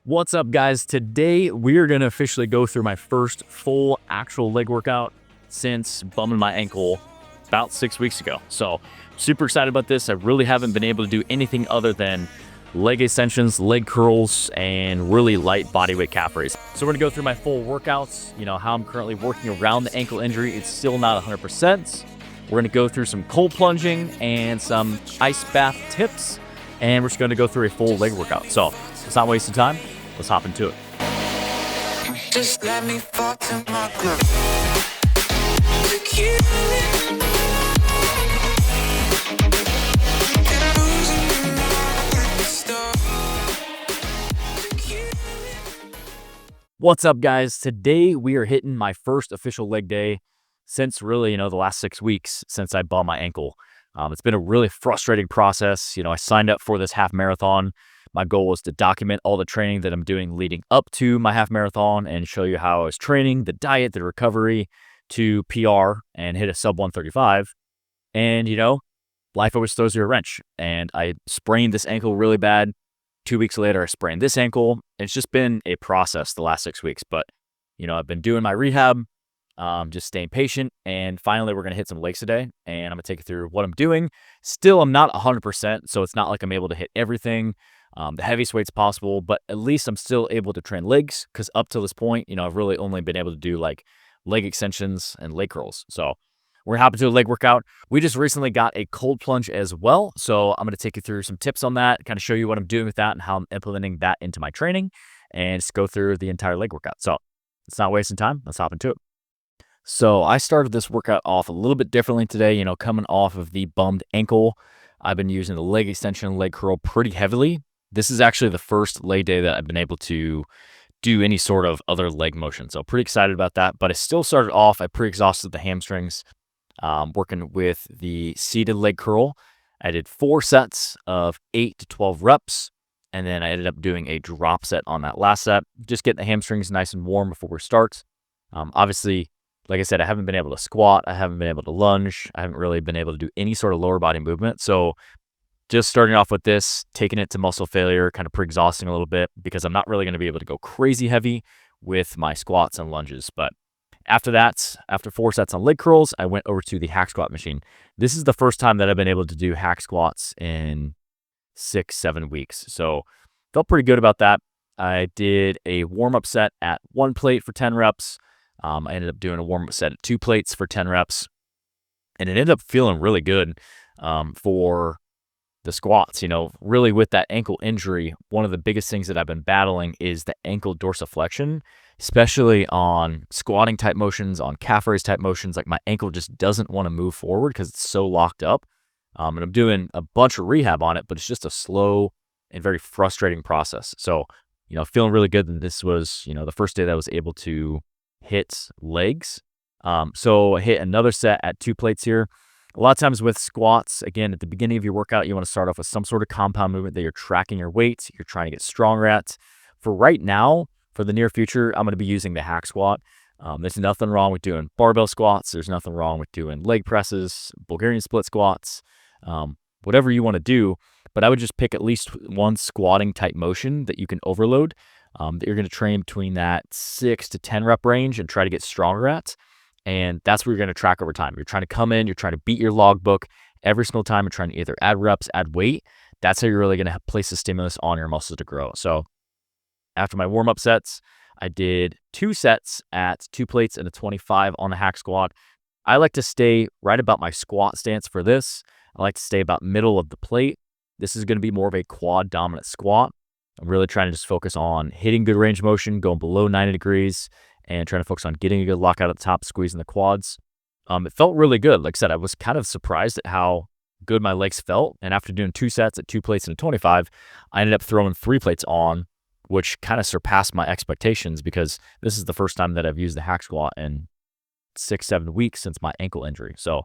What's up, guys? Today we are going to officially go through my first full actual leg workout since bumming my ankle about 6 weeks ago. So super excited about this. I really haven't been able to do anything other than leg extensions, leg curls, and really light bodyweight calf raises. So we're going to go through my full workouts, how I'm currently working around the ankle injury. It's still not 100%. We're going to go through some cold plunging and some ice bath tips, and we're just going to go through a full leg workout. So let's not waste time. Let's hop into it. Just let me fall to my groove. What's up, guys? Today we are hitting my first official leg day since really, the last 6 weeks since I bummed my ankle. It's been a really frustrating process. I signed up for this half marathon. My goal was to document all the training that I'm doing leading up to my half marathon and show you how I was training, the diet, the recovery to PR and hit a sub 135. And, life always throws you a wrench. And I sprained this ankle really bad. 2 weeks later, I sprained this ankle. It's just been a process the last 6 weeks. But, I've been doing my rehab, just staying patient. And finally, we're going to hit some legs today. And I'm going to take you through what I'm doing. Still, I'm not 100%. So it's not like I'm able to hit everything. The heaviest weight's possible, but at least I'm still able to train legs because up to this point, I've really only been able to do like leg extensions and leg curls. So we're happy to do a leg workout. We just recently got a cold plunge as well. So I'm going to take you through some tips on that, kind of show you what I'm doing with that and how I'm implementing that into my training and just go through the entire leg workout. So it's not wasting time. Let's hop into it. So I started this workout off a little bit differently today, coming off of the bummed ankle. I've been using the leg extension and leg curl pretty heavily. This is actually the first leg day that I've been able to do any sort of other leg motion. So pretty excited about that. But I still started off, I pre-exhausted the hamstrings, working with the seated leg curl. I did 4 sets of 8 to 12 reps. And then I ended up doing a drop set on that last set. Just getting the hamstrings nice and warm before we start. Obviously, like I said, I haven't been able to squat. I haven't been able to lunge. I haven't really been able to do any sort of lower body movement. So just starting off with this, taking it to muscle failure, kind of pre-exhausting a little bit because I'm not really going to be able to go crazy heavy with my squats and lunges. But after that, after 4 sets on leg curls, I went over to the hack squat machine. This is the first time that I've been able to do hack squats in 6-7 weeks. So felt pretty good about that. I did a warm-up set at 1 plate for 10 reps. I ended up doing a warm-up set at 2 plates for 10 reps. And it ended up feeling really good for the squats. Really with that ankle injury, one of the biggest things that I've been battling is the ankle dorsiflexion, especially on squatting type motions, on calf raise type motions. Like my ankle just doesn't want to move forward because it's so locked up. And I'm doing a bunch of rehab on it, but it's just a slow and very frustrating process. So, feeling really good that this was, the first day that I was able to hit legs. So I hit another set at 2 plates here. A lot of times with squats, again, at the beginning of your workout, you want to start off with some sort of compound movement that you're tracking your weight, you're trying to get stronger at. For right now, for the near future, I'm going to be using the hack squat. There's nothing wrong with doing barbell squats. There's nothing wrong with doing leg presses, Bulgarian split squats, whatever you want to do. But I would just pick at least one squatting type motion that you can overload, that you're going to train between that 6 to 10 rep range and try to get stronger at. And that's what you're going to track over time. You're trying to come in, you're trying to beat your logbook every single time. You're trying to either add reps, add weight. That's how you're really going to place the stimulus on your muscles to grow. So after my warm-up sets, I did 2 sets at 2 plates and a 25 on the hack squat. I like to stay right about my squat stance for this. I like to stay about middle of the plate. This is going to be more of a quad dominant squat. I'm really trying to just focus on hitting good range of motion, going below 90 degrees, and trying to focus on getting a good lockout at the top, squeezing the quads. It felt really good. Like I said, I was kind of surprised at how good my legs felt. And after doing 2 sets at 2 plates and a 25, I ended up throwing 3 plates on, which kind of surpassed my expectations because this is the first time that I've used the hack squat in 6-7 weeks since my ankle injury. So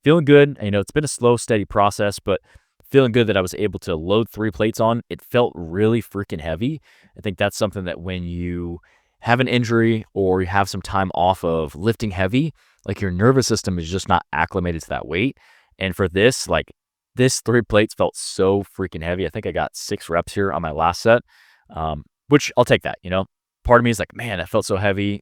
feeling good. It's been a slow, steady process, but feeling good that I was able to load 3 plates on. It felt really freaking heavy. I think that's something that when you have an injury or you have some time off of lifting heavy, like your nervous system is just not acclimated to that weight. And for this, this 3 plates felt so freaking heavy. I think I got 6 reps here on my last set. which I'll take that, Part of me is like, man, that felt so heavy,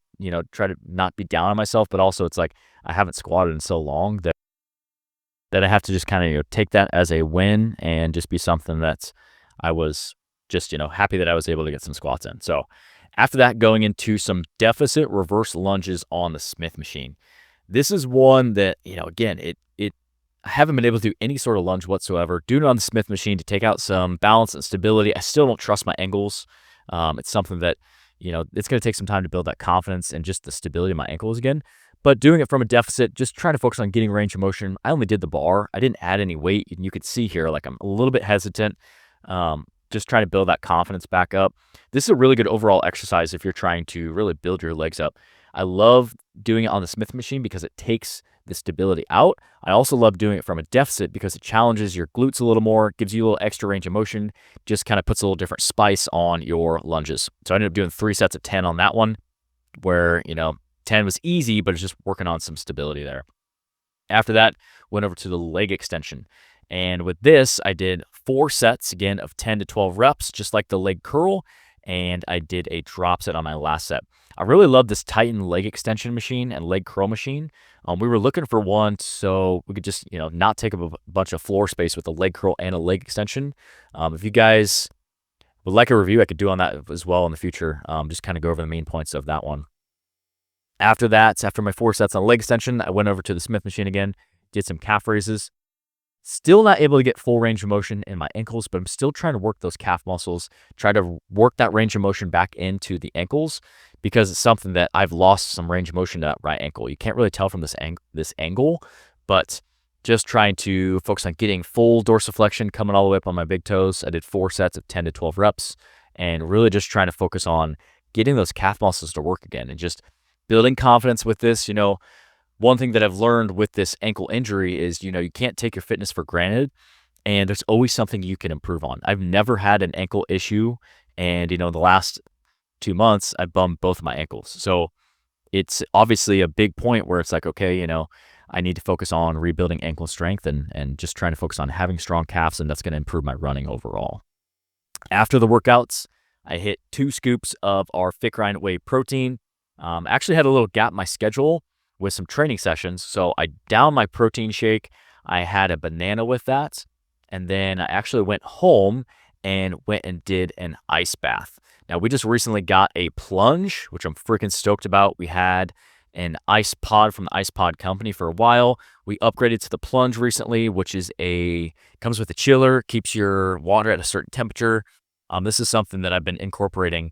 try to not be down on myself, but also it's like I haven't squatted in so long that I have to just kind of, take that as a win and just be something that's I was just, happy that I was able to get some squats in. So after that, going into some deficit reverse lunges on the Smith machine. This is one that, again, it I haven't been able to do any sort of lunge whatsoever. Doing it on the Smith machine to take out some balance and stability. I still don't trust my ankles. It's something that, it's going to take some time to build that confidence and just the stability of my ankles again. But doing it from a deficit, just trying to focus on getting range of motion. I only did the bar. I didn't add any weight. And you could see here, like I'm a little bit hesitant. Just trying to build that confidence back up. This is a really good overall exercise if you're trying to really build your legs up. I love doing it on the Smith machine because it takes the stability out. I also love doing it from a deficit because it challenges your glutes a little more, gives you a little extra range of motion, just kind of puts a little different spice on your lunges. So I ended up doing 3 sets of 10 on that one where, 10 was easy, but it's just working on some stability there. After that, went over to the leg extension. And with this, I did 4 sets, again, of 10 to 12 reps, just like the leg curl, and I did a drop set on my last set. I really love this Titan leg extension machine and leg curl machine. We were looking for one so we could just, not take up a bunch of floor space with a leg curl and a leg extension. If you guys would like a review, I could do on that as well in the future. Just kind of go over the main points of that one. After that, after my 4 sets on leg extension, I went over to the Smith machine again, did some calf raises. Still not able to get full range of motion in my ankles, but I'm still trying to work those calf muscles, try to work that range of motion back into the ankles because it's something that I've lost some range of motion to that right ankle. You can't really tell from this angle, but just trying to focus on getting full dorsiflexion coming all the way up on my big toes. I did 4 sets of 10 to 12 reps and really just trying to focus on getting those calf muscles to work again and just building confidence with this. One thing that I've learned with this ankle injury is, you can't take your fitness for granted and there's always something you can improve on. I've never had an ankle issue. And, the last 2 months, I bummed both of my ankles. So it's obviously a big point where it's like, okay, I need to focus on rebuilding ankle strength and just trying to focus on having strong calves. And that's going to improve my running overall. After the workouts, I hit 2 scoops of our Fit Grind Whey protein. Actually had a little gap in my schedule with some training sessions. So I downed my protein shake. I had a banana with that. And then I actually went home and went and did an ice bath. Now, we just recently got a Plunge, which I'm freaking stoked about. We had an ice pod from the ice pod company for a while. We upgraded to the Plunge recently, which is comes with a chiller, keeps your water at a certain temperature. This is something that I've been incorporating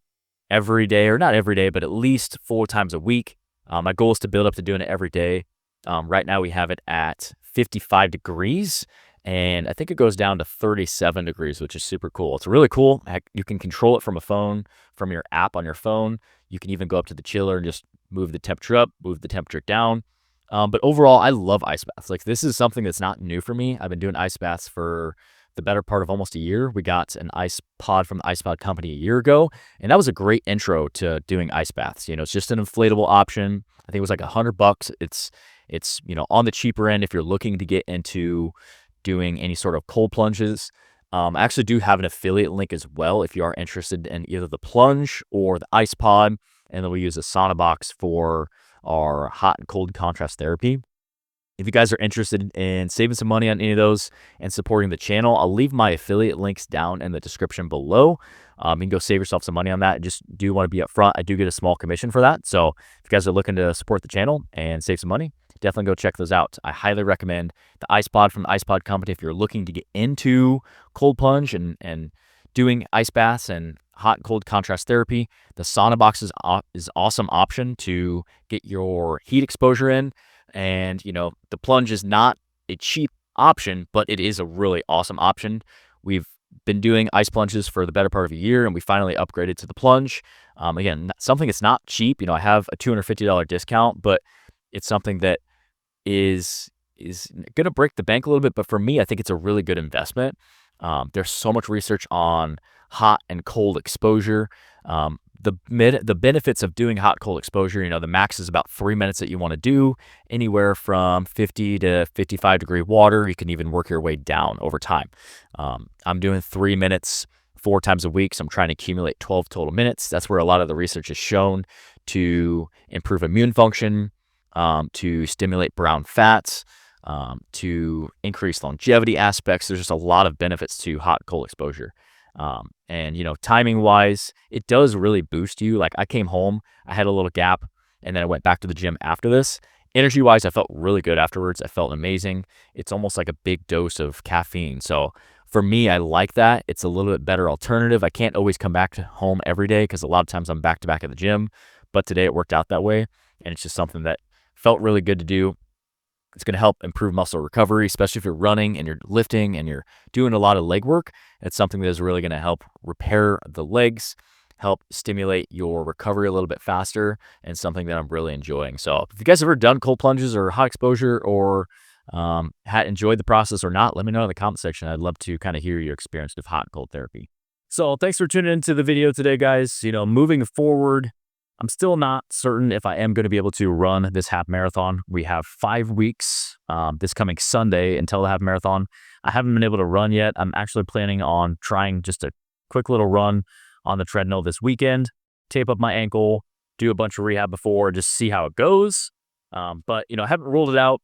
every day, or not every day, but at least 4 times a week. My goal is to build up to doing it every day. Right now we have it at 55 degrees, and I think it goes down to 37 degrees, which is super cool. It's really cool. Heck, you can control it from a phone, from your app on your phone. You can even go up to the chiller and just move the temperature up, move the temperature down. But overall, I love ice baths. Like, this is something that's not new for me. I've been doing ice baths for the better part of almost a year. We got an ice pod from the ice pod company a year ago, and that was a great intro to doing ice baths. It's just an inflatable option. I think it was like $100. It's on the cheaper end if you're looking to get into doing any sort of cold plunges. I actually do have an affiliate link as well if you are interested in either the Plunge or the ice pod, and then we use a sauna box for our hot and cold contrast therapy. If you guys are interested in saving some money on any of those and supporting the channel, I'll leave my affiliate links down in the description below. You can go save yourself some money on that. Just do want to be upfront. I do get a small commission for that. So if you guys are looking to support the channel and save some money, definitely go check those out. I highly recommend the ice pod from the ice pod company if you're looking to get into cold plunge and doing ice baths and hot and cold contrast therapy. The sauna box is awesome option to get your heat exposure in. And, the Plunge is not a cheap option, but it is a really awesome option. We've been doing ice plunges for the better part of a year, and we finally upgraded to the Plunge. Again, something that's not cheap. I have a $250 discount, but it's something that is going to break the bank a little bit. But for me, I think it's a really good investment. There's so much research on hot and cold exposure. The benefits of doing hot cold exposure, the max is about 3 minutes that you want to do, anywhere from 50 to 55 degree water. You can even work your way down over time. I'm doing 3 minutes 4 times a week. So I'm trying to accumulate 12 total minutes. That's where a lot of the research is shown to improve immune function, to stimulate brown fats, to increase longevity aspects. There's just a lot of benefits to hot cold exposure. And timing wise, it does really boost you. Like I came home, I had a little gap, and then I went back to the gym after this. Energy wise, I felt really good afterwards. I felt amazing. It's almost like a big dose of caffeine. So for me, I like that. It's a little bit better alternative. I can't always come back to home every day because a lot of times I'm back to back at the gym, but today it worked out that way. And it's just something that felt really good to do. It's going to help improve muscle recovery, especially if you're running and you're lifting and you're doing a lot of leg work. It's something that is really going to help repair the legs, help stimulate your recovery a little bit faster, and something that I'm really enjoying. So if you guys have ever done cold plunges or hot exposure or had enjoyed the process or not, let me know in the comment section. I'd love to kind of hear your experience with hot and cold therapy. So thanks for tuning into the video today, guys. Moving forward, I'm still not certain if I am going to be able to run this half marathon. We have 5 weeks this coming Sunday until the half marathon. I haven't been able to run yet. I'm actually planning on trying just a quick little run on the treadmill this weekend, tape up my ankle, do a bunch of rehab before, just see how it goes. But I haven't ruled it out.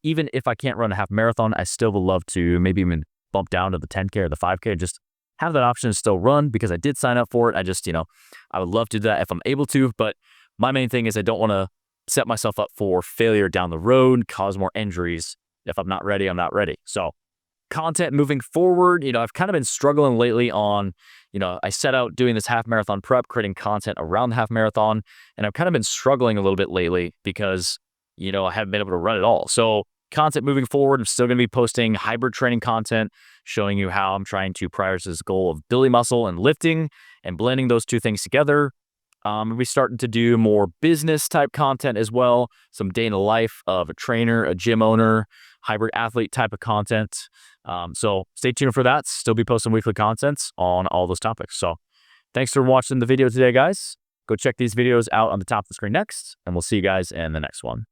Even if I can't run a half marathon, I still would love to maybe even bump down to the 10K or the 5K, just have that option to still run because I did sign up for it. I just, I would love to do that if I'm able to, but my main thing is I don't want to set myself up for failure down the road, cause more injuries. If I'm not ready, I'm not ready. So content moving forward, I've kind of been struggling lately on, I set out doing this half marathon prep, creating content around the half marathon, and I've kind of been struggling a little bit lately because, I haven't been able to run it all. So content moving forward, I'm still going to be posting hybrid training content, showing you how I'm trying to prioritize this goal of building muscle and lifting and blending those two things together. We're starting to do more business type content as well, some day in the life of a trainer, a gym owner, hybrid athlete type of content. So stay tuned for that. Still be posting weekly contents on all those topics. So thanks for watching the video today, guys. Go check these videos out on the top of the screen next, and we'll see you guys in the next one.